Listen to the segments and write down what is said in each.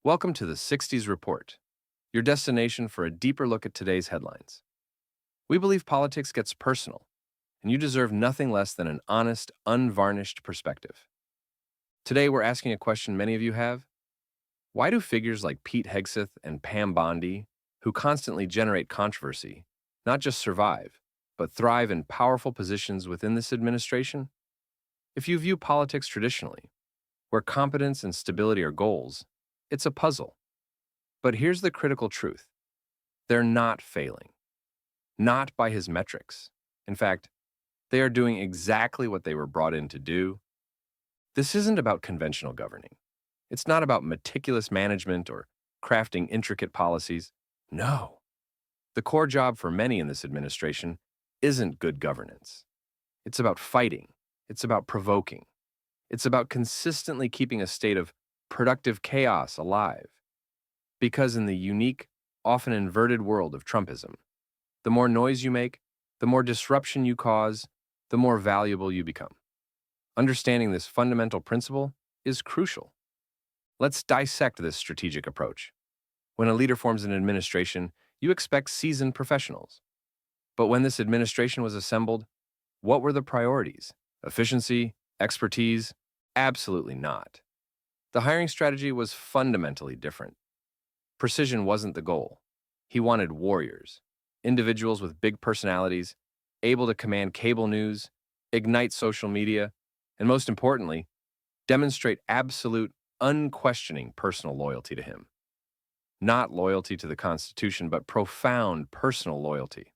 Welcome to the 60s Report, your destination for a deeper look at today's headlines. We believe politics gets personal, and you deserve nothing less than an honest, unvarnished perspective. Today, we're asking a question many of you have. Why do figures like Pete Hegseth and Pam Bondi, who constantly generate controversy, not just survive, but thrive in powerful positions within this administration? If you view politics traditionally, where competence and stability are goals, it's a puzzle. But here's the critical truth. They're not failing. Not by his metrics. In fact, they are doing exactly what they were brought in to do. This isn't about conventional governing. It's not about meticulous management or crafting intricate policies. No. The core job for many in this administration isn't good governance. It's about fighting. It's about provoking. It's about consistently keeping a state of productive chaos alive. Because in the unique, often inverted world of Trumpism, the more noise you make, the more disruption you cause, the more valuable you become. Understanding this fundamental principle is crucial. Let's dissect this strategic approach. When a leader forms an administration, you expect seasoned professionals. But when this administration was assembled, what were the priorities? Efficiency? Expertise? Absolutely not. The hiring strategy was fundamentally different. Precision wasn't the goal. He wanted warriors, individuals with big personalities, able to command cable news, ignite social media, and most importantly, demonstrate absolute, unquestioning personal loyalty to him. Not loyalty to the Constitution, but profound personal loyalty.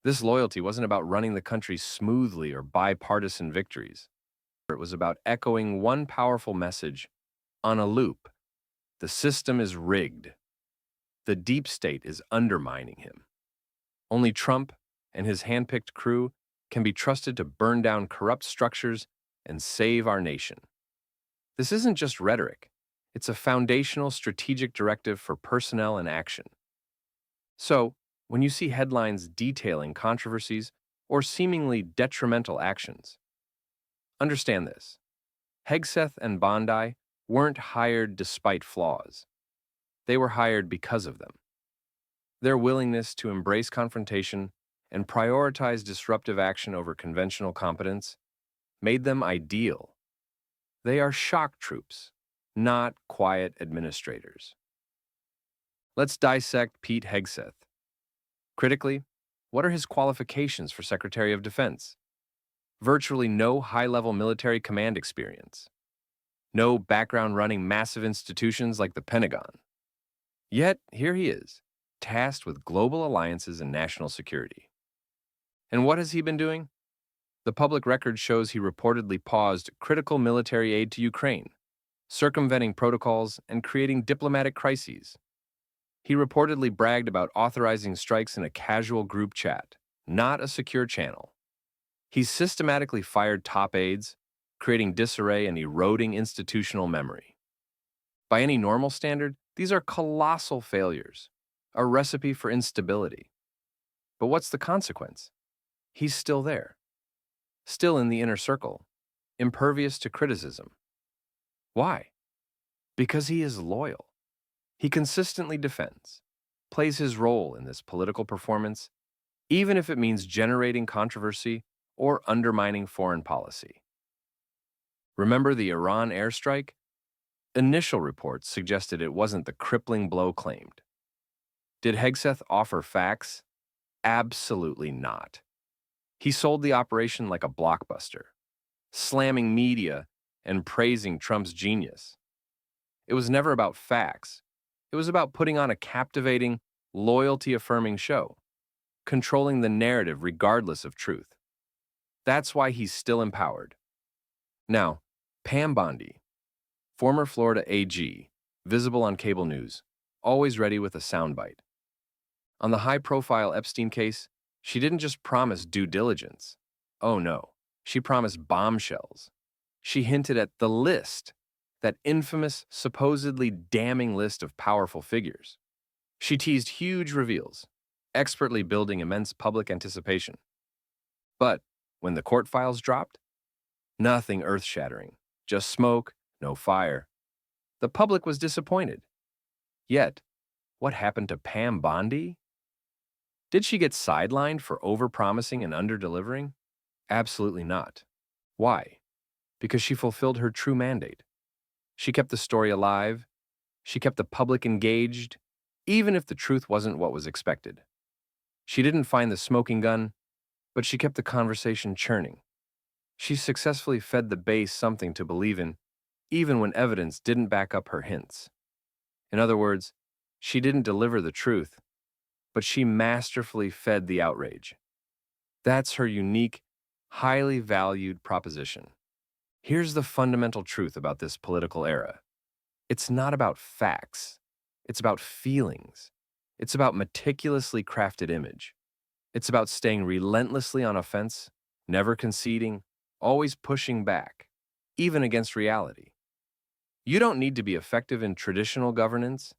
This loyalty wasn't about running the country smoothly or bipartisan victories. It was about echoing one powerful message on a loop. The system is rigged. The deep state is undermining him. Only Trump and his handpicked crew can be trusted to burn down corrupt structures and save our nation. This isn't just rhetoric. It's a foundational strategic directive for personnel and action. So, when you see headlines detailing controversies or seemingly detrimental actions, understand this. Hegseth and Bondi weren't hired despite flaws. They were hired because of them. Their willingness to embrace confrontation and prioritize disruptive action over conventional competence made them ideal. They are shock troops, not quiet administrators. Let's dissect Pete Hegseth. Critically, what are his qualifications for Secretary of Defense? Virtually no high-level military command experience. No background running massive institutions like the Pentagon. Yet, here he is, tasked with global alliances and national security. And what has he been doing? The public record shows he reportedly paused critical military aid to Ukraine, circumventing protocols and creating diplomatic crises. He reportedly bragged about authorizing strikes in a casual group chat, not a secure channel. He systematically fired top aides, creating disarray and eroding institutional memory. By any normal standard, these are colossal failures, a recipe for instability. But what's the consequence? He's still there, still in the inner circle, impervious to criticism. Why? Because he is loyal. He consistently defends, plays his role in this political performance, even if it means generating controversy or undermining foreign policy. Remember the Iran airstrike? Initial reports suggested it wasn't the crippling blow claimed. Did Hegseth offer facts? Absolutely not. He sold the operation like a blockbuster, slamming media and praising Trump's genius. It was never about facts. It was about putting on a captivating, loyalty-affirming show, controlling the narrative regardless of truth. That's why he's still empowered. Now, Pam Bondi, former Florida AG, visible on cable news, always ready with a soundbite. On the high-profile Epstein case, she didn't just promise due diligence. Oh no, she promised bombshells. She hinted at the list, that infamous, supposedly damning list of powerful figures. She teased huge reveals, expertly building immense public anticipation. But when the court files dropped, nothing earth-shattering, just smoke, no fire. The public was disappointed, Yet, what happened to Pam Bondi? Did she get sidelined for overpromising and underdelivering? Absolutely not. Why? Because she fulfilled her true mandate. She kept the story alive. She kept the public engaged, even if the truth wasn't what was expected. She didn't find the smoking gun, but she kept the conversation churning. She successfully fed the base something to believe in, even when evidence didn't back up her hints. In other words, she didn't deliver the truth, but she masterfully fed the outrage. That's her unique, highly valued proposition. Here's the fundamental truth about this political era. It's not about facts. It's about feelings. It's about meticulously crafted image. It's about staying relentlessly on offense, never conceding, always pushing back, even against reality. You don't need to be effective in traditional governance.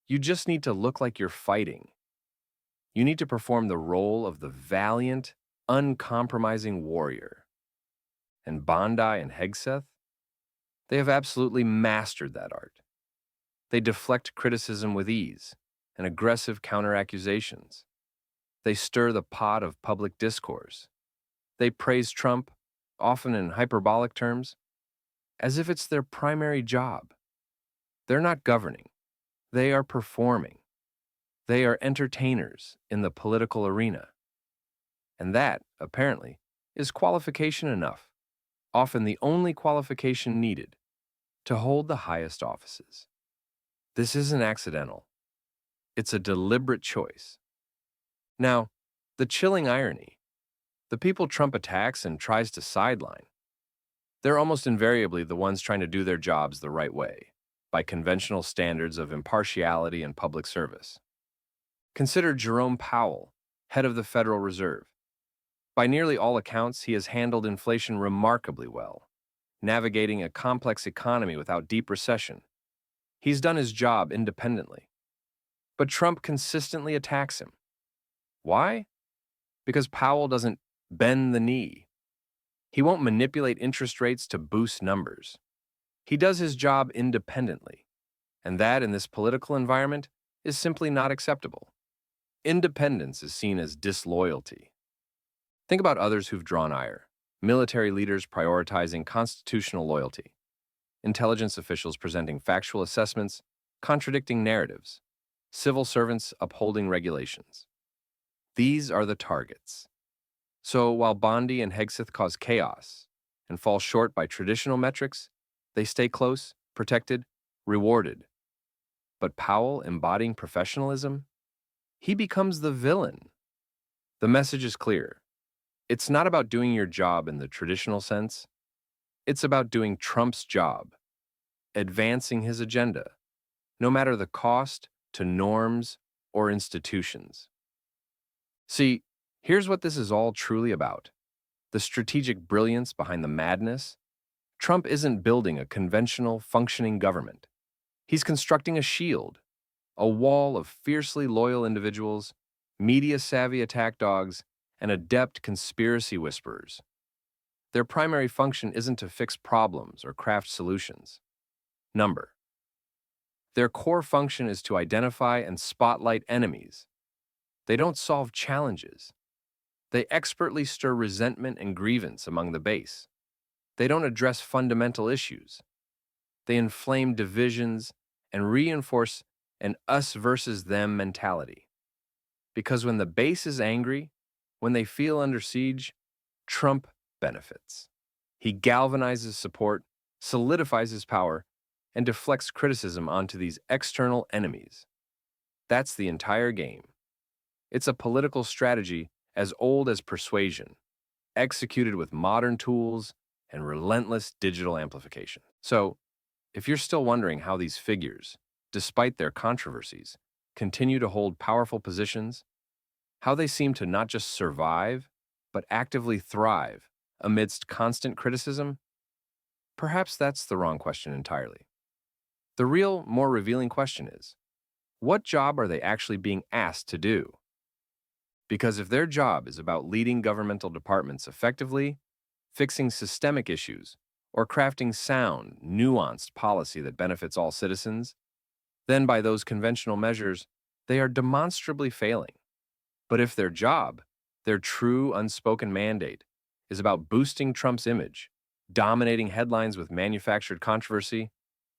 You just need to look like you're fighting. You need to perform the role of the valiant, uncompromising warrior. And Bondi and Hegseth, they have absolutely mastered that art. They deflect criticism with ease and aggressive counter-accusations. They stir the pot of public discourse. They praise Trump, often in hyperbolic terms, as if it's their primary job. They're not governing. They are performing. They are entertainers in the political arena. And that, apparently, is qualification enough, often the only qualification needed, to hold the highest offices. This isn't accidental. It's a deliberate choice. Now, the chilling irony, the people Trump attacks and tries to sideline, they're almost invariably the ones trying to do their jobs the right way, by conventional standards of impartiality and public service. Consider Jerome Powell, head of the Federal Reserve. By nearly all accounts, he has handled inflation remarkably well, navigating a complex economy without deep recession. He's done his job independently. But Trump consistently attacks him. Why? Because Powell doesn't bend the knee. He won't manipulate interest rates to boost numbers. He does his job independently, and that, in this political environment, is simply not acceptable. Independence is seen as disloyalty. Think about others who've drawn ire. Military leaders prioritizing constitutional loyalty. Intelligence officials presenting factual assessments, contradicting narratives. Civil servants upholding regulations. These are the targets. So while Bondi and Hegseth cause chaos and fall short by traditional metrics, they stay close, protected, rewarded. But Powell, embodying professionalism, he becomes the villain. The message is clear. It's not about doing your job in the traditional sense. It's about doing Trump's job, advancing his agenda, no matter the cost to norms or institutions. See, here's what this is all truly about. The strategic brilliance behind the madness. Trump isn't building a conventional, functioning government. He's constructing a shield, a wall of fiercely loyal individuals, media-savvy attack dogs, and adept conspiracy whisperers. Their primary function isn't to fix problems or craft solutions. Their core function is to identify and spotlight enemies. They don't solve challenges. They expertly stir resentment and grievance among the base. They don't address fundamental issues. They inflame divisions and reinforce an us versus them mentality. Because when the base is angry, when they feel under siege, Trump benefits. He galvanizes support, solidifies his power, and deflects criticism onto these external enemies. That's the entire game. It's a political strategy as old as persuasion, executed with modern tools and relentless digital amplification. So, if you're still wondering how these figures, despite their controversies, continue to hold powerful positions, how they seem to not just survive, but actively thrive amidst constant criticism, perhaps that's the wrong question entirely. The real, more revealing question is, what job are they actually being asked to do? Because if their job is about leading governmental departments effectively, fixing systemic issues, or crafting sound, nuanced policy that benefits all citizens, then by those conventional measures, they are demonstrably failing. But if their job, their true unspoken mandate, is about boosting Trump's image, dominating headlines with manufactured controversy,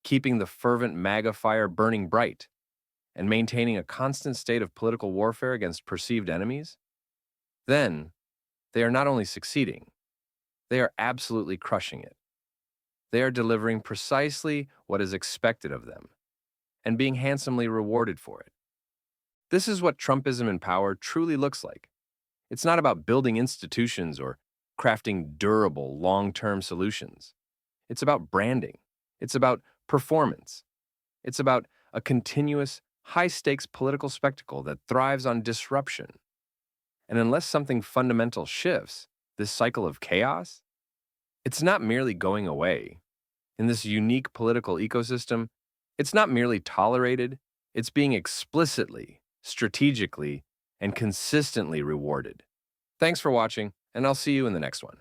keeping the fervent MAGA fire burning bright, and maintaining a constant state of political warfare against perceived enemies, then they are not only succeeding, they are absolutely crushing it. They are delivering precisely what is expected of them and being handsomely rewarded for it. This is what Trumpism in power truly looks like. It's not about building institutions or crafting durable, long-term solutions. It's about branding. It's about performance. It's about a continuous, high-stakes political spectacle that thrives on disruption. And unless something fundamental shifts, this cycle of chaos, it's not merely going away. In this unique political ecosystem, it's not merely tolerated, it's being explicitly, strategically, and consistently rewarded. Thanks for watching, and I'll see you in the next one.